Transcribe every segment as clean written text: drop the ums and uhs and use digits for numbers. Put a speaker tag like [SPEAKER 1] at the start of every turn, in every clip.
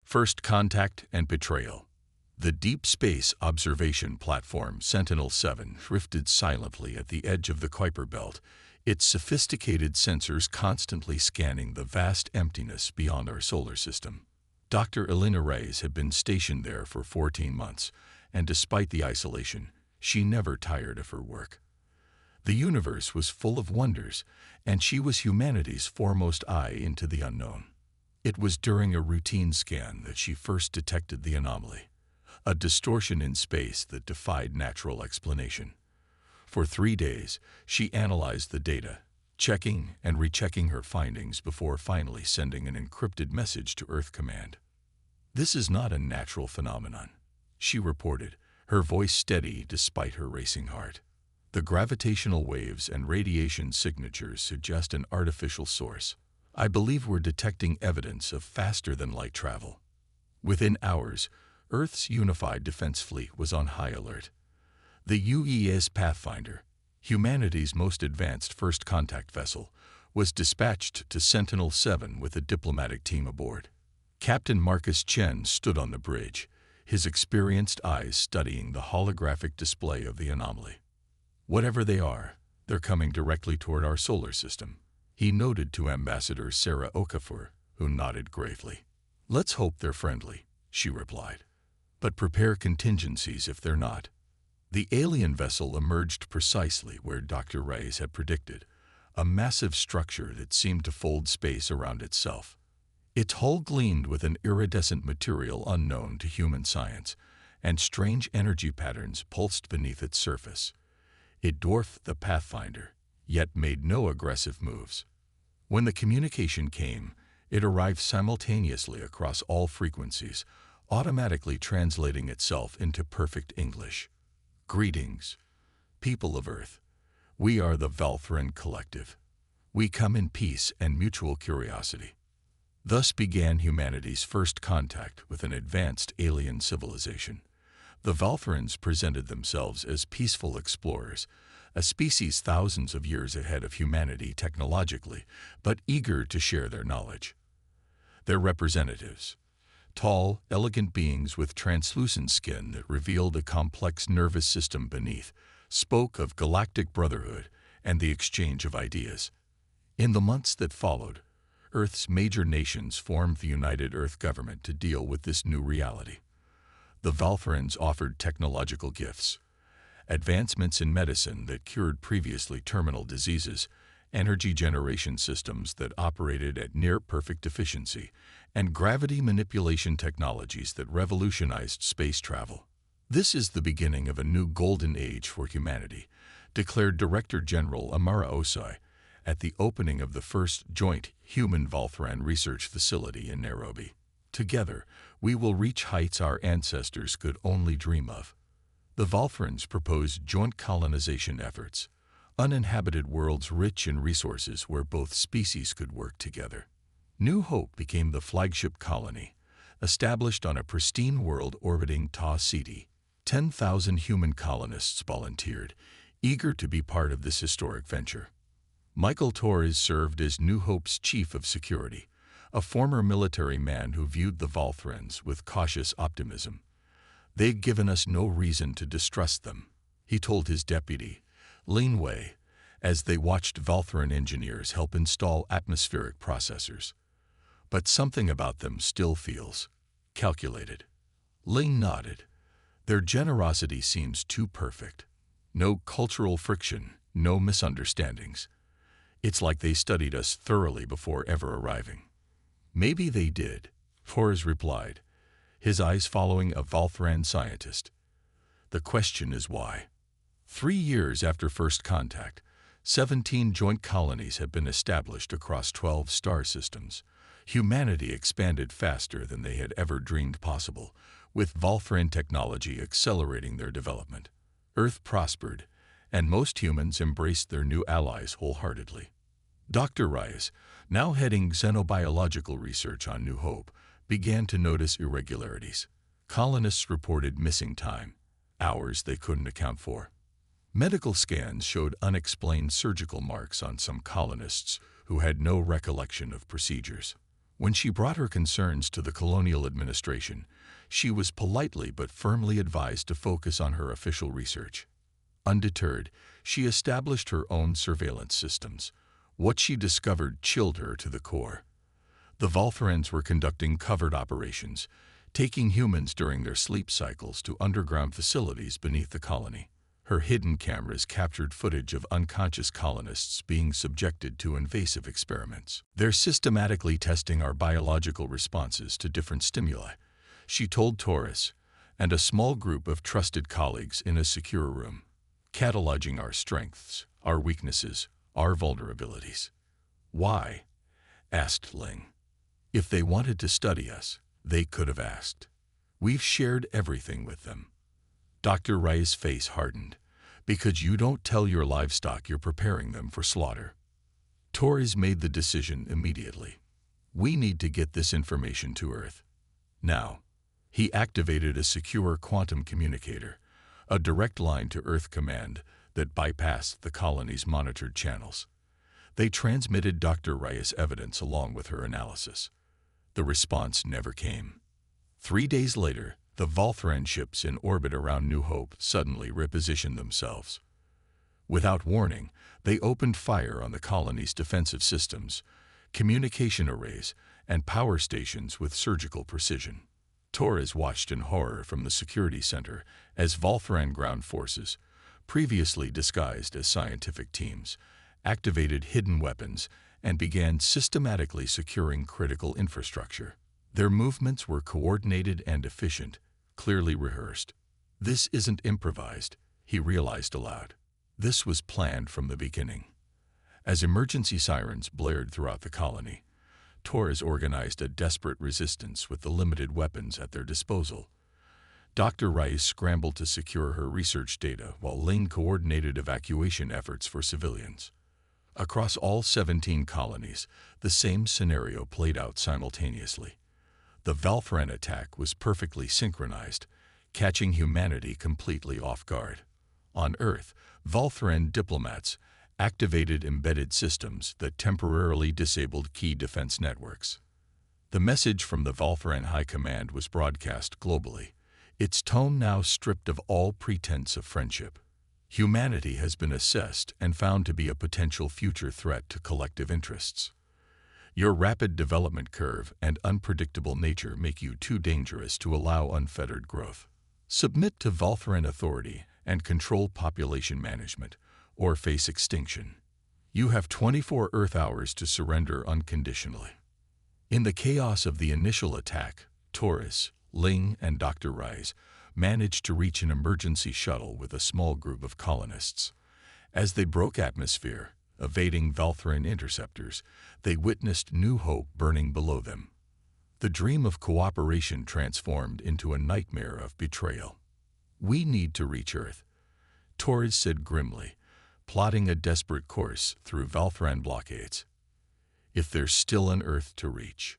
[SPEAKER 1] First contact and betrayal. The deep space observation platform Sentinel-7 drifted silently at the edge of the Kuiper Belt, its sophisticated sensors constantly scanning the vast emptiness beyond our solar system. Dr. Elena Reyes had been stationed there for 14 months, and despite the isolation, she never tired of her work. The universe was full of wonders, and she was humanity's foremost eye into the unknown. It was during a routine scan that she first detected the anomaly, a distortion in space that defied natural explanation. For 3 days, she analyzed the data, checking and rechecking her findings before finally sending an encrypted message to Earth Command. "This is not a natural phenomenon," she reported, her voice steady despite her racing heart. "The gravitational waves and radiation signatures suggest an artificial source. I believe we're detecting evidence of faster-than-light travel." Within hours, Earth's Unified Defense Fleet was on high alert. The UES Pathfinder, humanity's most advanced first contact vessel, was dispatched to Sentinel-7 with a diplomatic team aboard. Captain Marcus Chen stood on the bridge, his experienced eyes studying the holographic display of the anomaly. "Whatever they are, they're coming directly toward our solar system," he noted to Ambassador Sarah Okafor, who nodded gravely. "Let's hope they're friendly," she replied. "But prepare contingencies if they're not." The alien vessel emerged precisely where Dr. Reyes had predicted, a massive structure that seemed to fold space around itself. Its hull gleamed with an iridescent material unknown to human science, and strange energy patterns pulsed beneath its surface. It dwarfed the Pathfinder, yet made no aggressive moves. When the communication came, it arrived simultaneously across all frequencies, automatically translating itself into perfect English. "Greetings, people of Earth. We are the Valthran Collective. We come in peace and mutual curiosity." Thus began humanity's first contact with an advanced alien civilization. The Valthrans presented themselves as peaceful explorers, a species thousands of years ahead of humanity technologically, but eager to share their knowledge. Their representatives, tall, elegant beings with translucent skin that revealed a complex nervous system beneath, spoke of galactic brotherhood and the exchange of ideas. In the months that followed, Earth's major nations formed the United Earth Government to deal with this new reality. The Valthrans offered technological gifts, advancements in medicine that cured previously terminal diseases, energy generation systems that operated at near-perfect efficiency, and gravity manipulation technologies that revolutionized space travel. "This is the beginning of a new golden age for humanity," declared Director General Amara Osai at the opening of the first joint human-Valthran research facility in Nairobi. "Together, we will reach heights our ancestors could only dream of." The Valthrans proposed joint colonization efforts, uninhabited worlds rich in resources where both species could work together. New Hope became the flagship colony, established on a pristine world orbiting Ta Ceti. 10,000 human colonists volunteered, eager to be part of this historic venture. Michael Torres served as New Hope's chief of security, a former military man who viewed the Valthrans with cautious optimism. "They've given us no reason to distrust them," he told his deputy, Lin Wei, as they watched Valthran engineers help install atmospheric processors. "But something about them still feels calculated." Ling nodded. "Their generosity seems too perfect. No cultural friction, no misunderstandings. It's like they studied us thoroughly before ever arriving." "Maybe they did," Torres replied, his eyes following a Valthran scientist. "The question is why." 3 years after first contact, 17 joint colonies have been established across 12 star systems. Humanity expanded faster than they had ever dreamed possible, with Valthran technology accelerating their development. Earth prospered, and most humans embraced their new allies wholeheartedly. Dr. Reyes, now heading xenobiological research on New Hope, began to notice irregularities. Colonists reported missing time, hours they couldn't account for. Medical scans showed unexplained surgical marks on some colonists who had no recollection of procedures. When she brought her concerns to the colonial administration, she was politely but firmly advised to focus on her official research. Undeterred, she established her own surveillance systems. What she discovered chilled her to the core. The Volthrans were conducting covert operations, taking humans during their sleep cycles to underground facilities beneath the colony. Her hidden cameras captured footage of unconscious colonists being subjected to invasive experiments. "They're systematically testing our biological responses to different stimuli," she told Torres and a small group of trusted colleagues in a secure room, "cataloging our strengths, our weaknesses, our vulnerabilities." "Why?" asked Ling. "If they wanted to study us, they could have asked. We've shared everything with them." Dr. Rai's face hardened. "Because you don't tell your livestock you're preparing them for slaughter." Torres made the decision immediately. "We need to get this information to Earth. Now." He activated a secure quantum communicator, a direct line to Earth Command that bypassed the colony's monitored channels. They transmitted Dr. Rai's evidence along with her analysis. The response never came. 3 days later, the Volthran ships in orbit around New Hope suddenly repositioned themselves. Without warning, they opened fire on the colony's defensive systems, communication arrays, and power stations with surgical precision. Torres watched in horror from the security center as Volthran ground forces, previously disguised as scientific teams, activated hidden weapons and began systematically securing critical infrastructure. Their movements were coordinated and efficient, clearly rehearsed. "This isn't improvised," he realized aloud. "This was planned from the beginning." As emergency sirens blared throughout the colony, Torres organized a desperate resistance with the limited weapons at their disposal. Dr. Rice scrambled to secure her research data while Ling coordinated evacuation efforts for civilians. Across all 17 colonies, the same scenario played out simultaneously. The Valthran attack was perfectly synchronized, catching humanity completely off guard. On Earth, Valthran diplomats activated embedded systems that temporarily disabled key defense networks. The message from the Valthran High Command was broadcast globally, its tone now stripped of all pretense of friendship. "Humanity has been assessed and found to be a potential future threat to collective interests. Your rapid development curve and unpredictable nature make you too dangerous to allow unfettered growth. Submit to Valthran authority and control population management, or face extinction. You have 24 Earth hours to surrender unconditionally." In the chaos of the initial attack, Torres, Ling, and Dr. Rice managed to reach an emergency shuttle with a small group of colonists. As they broke atmosphere, evading Valthran interceptors, they witnessed New Hope burning below them. The dream of cooperation transformed into a nightmare of betrayal. "We need to reach Earth," Torres said grimly, plotting a desperate course through Valthran blockades. "If there's still an Earth to reach."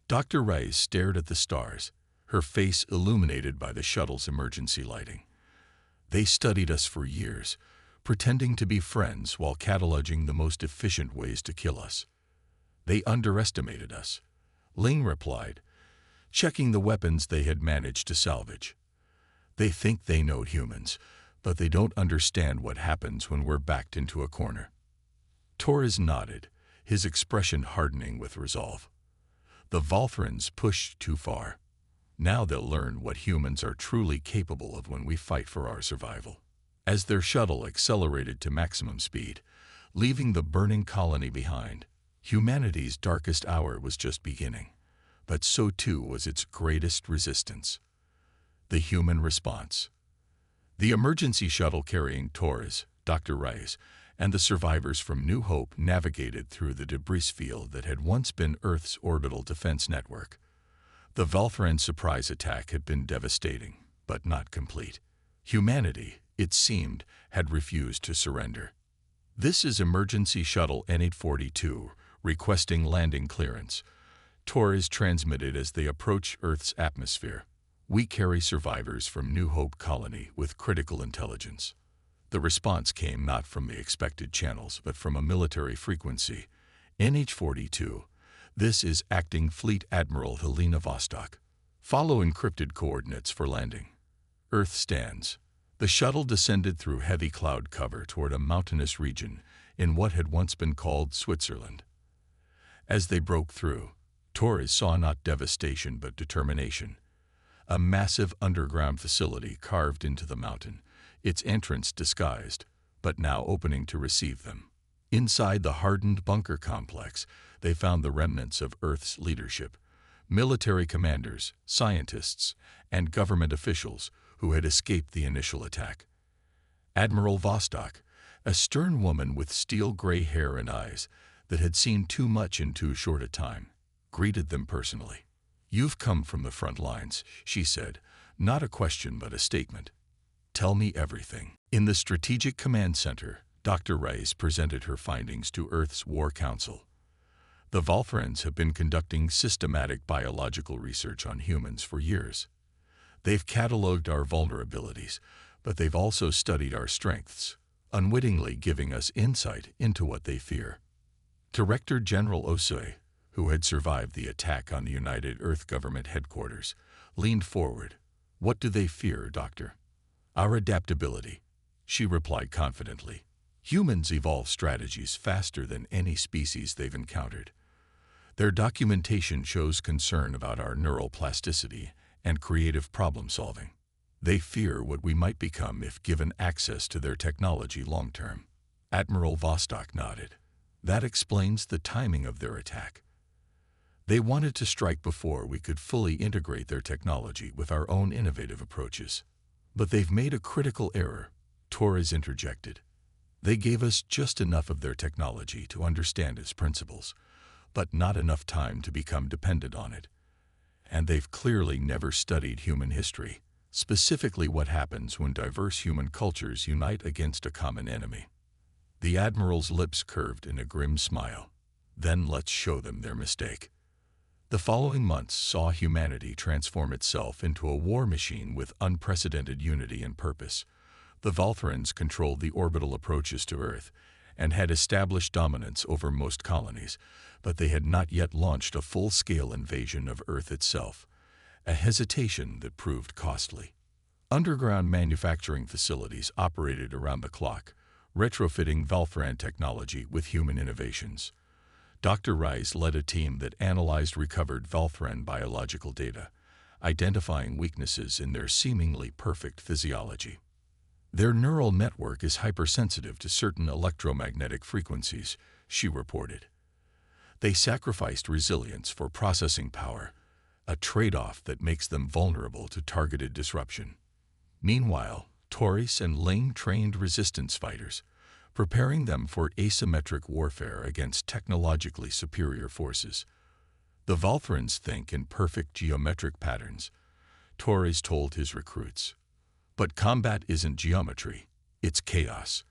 [SPEAKER 1] Dr. Rice stared at the stars, her face illuminated by the shuttle's emergency lighting. "They studied us for years, pretending to be friends while cataloging the most efficient ways to kill us. They underestimated us," Ling replied, checking the weapons they had managed to salvage. "They think they know humans, but they don't understand what happens when we're backed into a corner." Torres nodded, his expression hardening with resolve. The Volthrans pushed too far. Now they'll learn what humans are truly capable of when we fight for our survival. As their shuttle accelerated to maximum speed, leaving the burning colony behind, humanity's darkest hour was just beginning, but so too was its greatest resistance. The human response. The emergency shuttle carrying Torres, Dr. Rice, and the survivors from New Hope navigated through the debris field that had once been Earth's orbital defense network. The Valthran surprise attack had been devastating, but not complete. Humanity, it seemed, had refused to surrender. "This is Emergency Shuttle N842, requesting landing clearance," Torres transmitted as they approach Earth's atmosphere. "We carry survivors from New Hope Colony with critical intelligence." The response came not from the expected channels, but from a military frequency. "NH-42, This is Acting Fleet Admiral Helena Vostok. Follow encrypted coordinates for landing. Earth stands. The shuttle descended through heavy cloud cover toward a mountainous region in what had once been called Switzerland. As they broke through, Torres saw not devastation but determination. A massive underground facility carved into the mountain, its entrance disguised, but now opening to receive them. Inside the hardened bunker complex, they found the remnants of Earth's leadership, military commanders, scientists, and government officials who had escaped the initial attack. Admiral Vostok, a stern woman with steel-gray hair and eyes that had seen too much in too short a time, greeted them personally. "You've come from the front lines," she said, not a question but a statement. "Tell me everything." In the Strategic Command Center, Dr. Rice presented her findings to Earth's War Council. The Volthrans have been conducting systematic biological research on humans for years. They've cataloged our vulnerabilities, but they've also studied our strengths, unwittingly giving us insight into what they fear. Director General Osei, who had survived the attack on the United Earth Government headquarters, leaned forward. "What do they fear, Doctor?" "Our adaptability," she replied confidently. "Humans evolve strategies faster than any species they've encountered. Their documentation shows concern about our neural plasticity and creative problem-solving. They fear what we might become if given access to their technology long-term." Admiral Vostok nodded. "That explains the timing of their attack. They wanted to strike before we could fully integrate their technology with our own innovative approaches. But they've made a critical error," Torres interjected. "They gave us just enough of their technology to understand its principles, but not enough time to become dependent on it. And they've clearly never studied human history, specifically what happens when diverse human cultures unite against a common enemy." The Admiral's lips curved in a grim smile. "Then let's show them their mistake." The following months saw humanity transform itself into a war machine with unprecedented unity and purpose. The Volthrans controlled the orbital approaches to Earth and had established dominance over most colonies, but they had not yet launched a full-scale invasion of Earth itself, a hesitation that proved costly. Underground manufacturing facilities operated around the clock, retrofitting Volthran technology with human innovations. Dr. Rice led a team that analyzed recovered Volthran biological data, identifying weaknesses in their seemingly perfect physiology. "Their neural network is hypersensitive to certain electromagnetic frequencies," she reported. "They sacrificed resilience for processing power, a trade-off that makes them vulnerable to targeted disruption." Meanwhile, Torres and Ling trained resistance fighters, preparing them for asymmetric warfare against technologically superior forces. "The Volthrans think in perfect geometric patterns," Torres told his recruits. "But combat isn't geometry, it's chaos.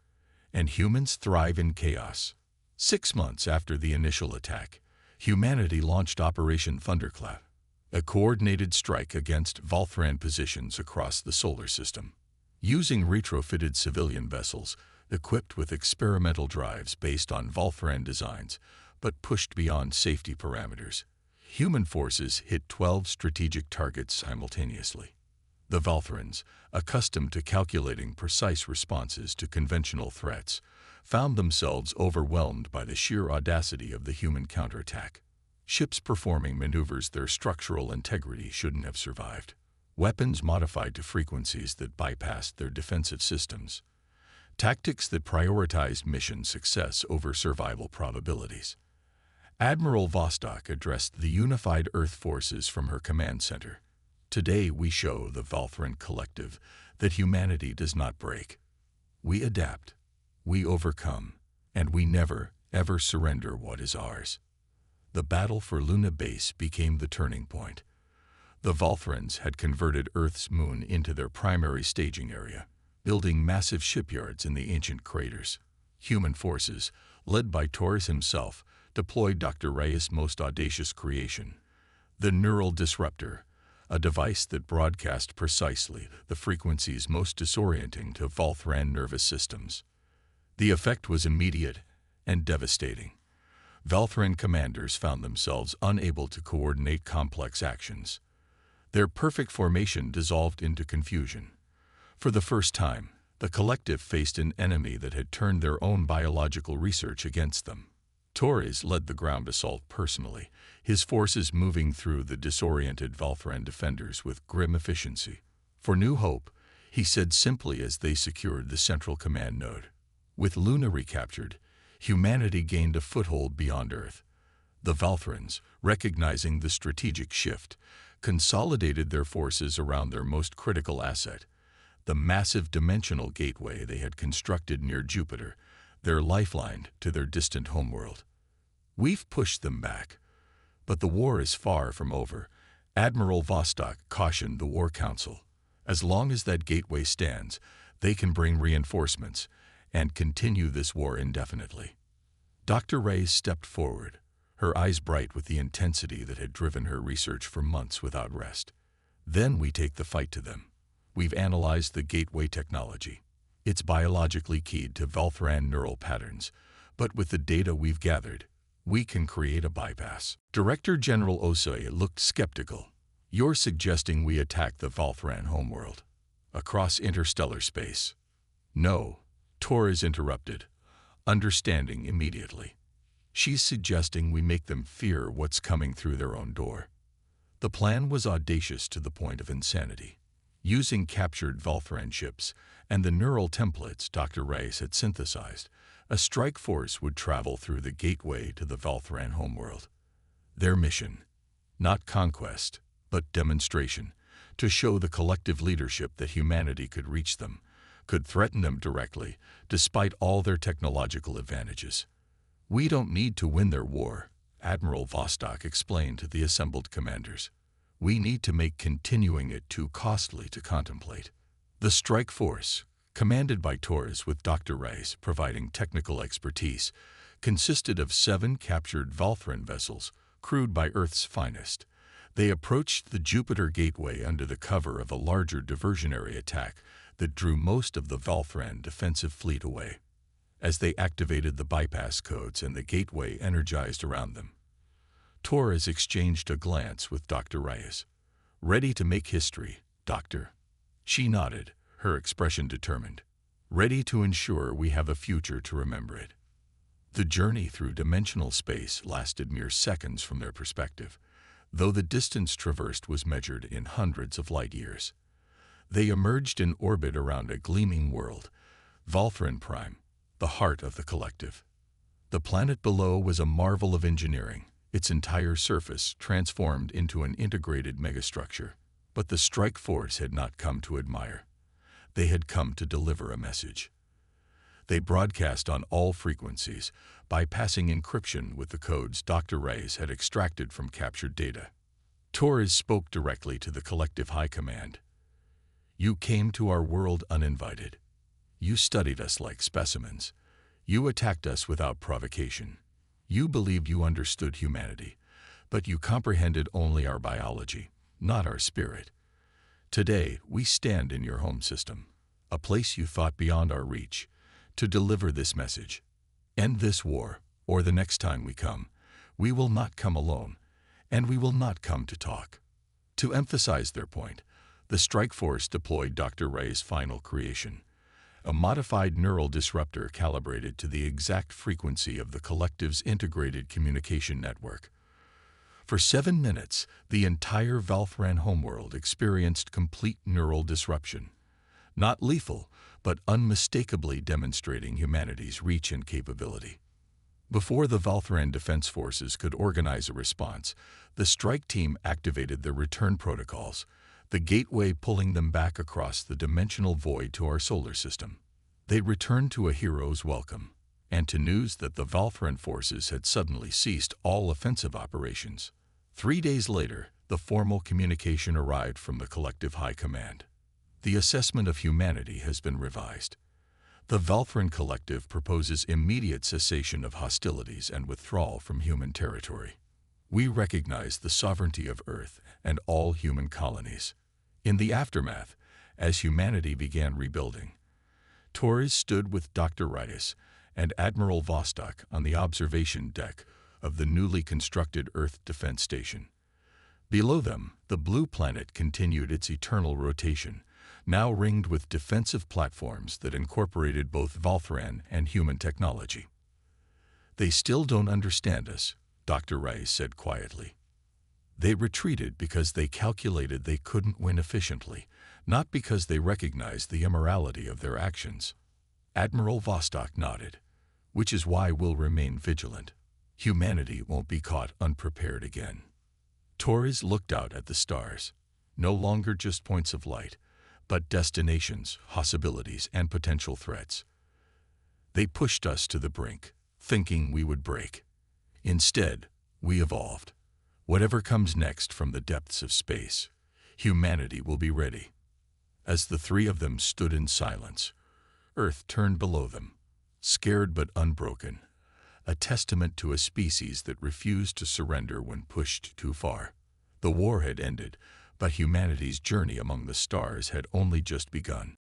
[SPEAKER 1] And humans thrive in chaos." 6 months after the initial attack, humanity launched Operation Thunderclap, a coordinated strike against Volthran positions across the solar system. Using retrofitted civilian vessels, equipped with experimental drives based on Volthran designs, but pushed beyond safety parameters, human forces hit 12 strategic targets simultaneously. The Volthrans, accustomed to calculating precise responses to conventional threats, found themselves overwhelmed by the sheer audacity of the human counterattack. Ships performing maneuvers their structural integrity shouldn't have survived. Weapons modified to frequencies that bypassed their defensive systems. Tactics that prioritized mission success over survival probabilities. Admiral Vostok addressed the unified Earth forces from her command center. "Today we show the Volthran Collective that humanity does not break. We adapt, we overcome, and we never, ever surrender what is ours." The battle for Luna Base became the turning point. The Volthrans had converted Earth's moon into their primary staging area, building massive shipyards in the ancient craters. Human forces, led by Torres himself, deployed Dr. Reyes' most audacious creation, the Neural Disruptor, a device that broadcast precisely the frequencies most disorienting to Volthran nervous systems. The effect was immediate and devastating. Valthran commanders found themselves unable to coordinate complex actions. Their perfect formation dissolved into confusion. For the first time, the collective faced an enemy that had turned their own biological research against them. Torres led the ground assault personally, his forces moving through the disoriented Valthran defenders with grim efficiency. For New Hope, he said simply as they secured the central command node. With Luna recaptured, humanity gained a foothold beyond Earth. The Valthrans, recognizing the strategic shift, consolidated their forces around their most critical asset, the massive dimensional gateway they had constructed near Jupiter, their lifeline to their distant homeworld. We've pushed them back, but the war is far from over, Admiral Vostok cautioned the War Council. As long as that gateway stands, they can bring reinforcements and continue this war indefinitely. Dr. Reyes stepped forward, her eyes bright with the intensity that had driven her research for months without rest. Then we take the fight to them. We've analyzed the gateway technology. It's biologically keyed to Valthran neural patterns, but with the data we've gathered, we can create a bypass. Director General Osei looked skeptical. You're suggesting we attack the Valthran homeworld? Across interstellar space? No, Torres interrupted, understanding immediately. She's suggesting we make them fear what's coming through their own door. The plan was audacious to the point of insanity. Using captured Valthran ships and the neural templates Dr. Reyes had synthesized, a strike force would travel through the gateway to the Valthran homeworld. Their mission, not conquest, but demonstration, to show the collective leadership that humanity could reach them, could threaten them directly, despite all their technological advantages. We don't need to win their war, Admiral Vostok explained to the assembled commanders. We need to make continuing it too costly to contemplate. The strike force, commanded by Torres with Dr. Reyes providing technical expertise, consisted of 7 captured Valthran vessels, crewed by Earth's finest. They approached the Jupiter gateway under the cover of a larger diversionary attack that drew most of the Valthran defensive fleet away. As they activated the bypass codes and the gateway energized around them, Torres exchanged a glance with Dr. Reyes. Ready to make history, Doctor? She nodded, her expression determined. Ready to ensure we have a future to remember it. The journey through dimensional space lasted mere seconds from their perspective, though the distance traversed was measured in hundreds of light years. They emerged in orbit around a gleaming world, Valthran Prime, the heart of the collective. The planet below was a marvel of engineering, its entire surface transformed into an integrated megastructure. But the strike force had not come to admire. They had come to deliver a message. They broadcast on all frequencies, bypassing encryption with the codes Dr. Reyes had extracted from captured data. Torres spoke directly to the collective high command. You came to our world uninvited. You studied us like specimens. You attacked us without provocation. You believed you understood humanity, but you comprehended only our biology, not our spirit. Today, we stand in your home system, a place you thought beyond our reach, to deliver this message. End this war, or the next time we come, we will not come alone, and we will not come to talk. To emphasize their point, the strike force deployed Dr. Rey's final creation, a modified neural disruptor calibrated to the exact frequency of the collective's integrated communication network. For 7 minutes, the entire Valthran homeworld experienced complete neural disruption. Not lethal, but unmistakably demonstrating humanity's reach and capability. Before the Valthran Defense Forces could organize a response, the strike team activated their return protocols, the gateway pulling them back across the dimensional void to our solar system. They returned to a hero's welcome, and to news that the Valthran forces had suddenly ceased all offensive operations. 3 days later, the formal communication arrived from the collective high command. The assessment of humanity has been revised. The Valthran Collective proposes immediate cessation of hostilities and withdrawal from human territory. We recognize the sovereignty of Earth and all human colonies. In the aftermath, as humanity began rebuilding, Torres stood with Dr. Reyes and Admiral Vostok on the observation deck, of the newly constructed Earth Defense Station. Below them, the blue planet continued its eternal rotation, now ringed with defensive platforms that incorporated both Volthran and human technology. "They still don't understand us," Dr. Rice said quietly. "They retreated because they calculated they couldn't win efficiently, not because they recognized the immorality of their actions." Admiral Vostok nodded. "Which is why we'll remain vigilant. Humanity won't be caught unprepared again." Torres looked out at the stars, no longer just points of light, but destinations, possibilities, and potential threats. "They pushed us to the brink, thinking we would break. Instead, we evolved. Whatever comes next from the depths of space, humanity will be ready." As the three of them stood in silence, Earth turned below them, scared but unbroken, a testament to a species that refused to surrender when pushed too far. The war had ended, but humanity's journey among the stars had only just begun.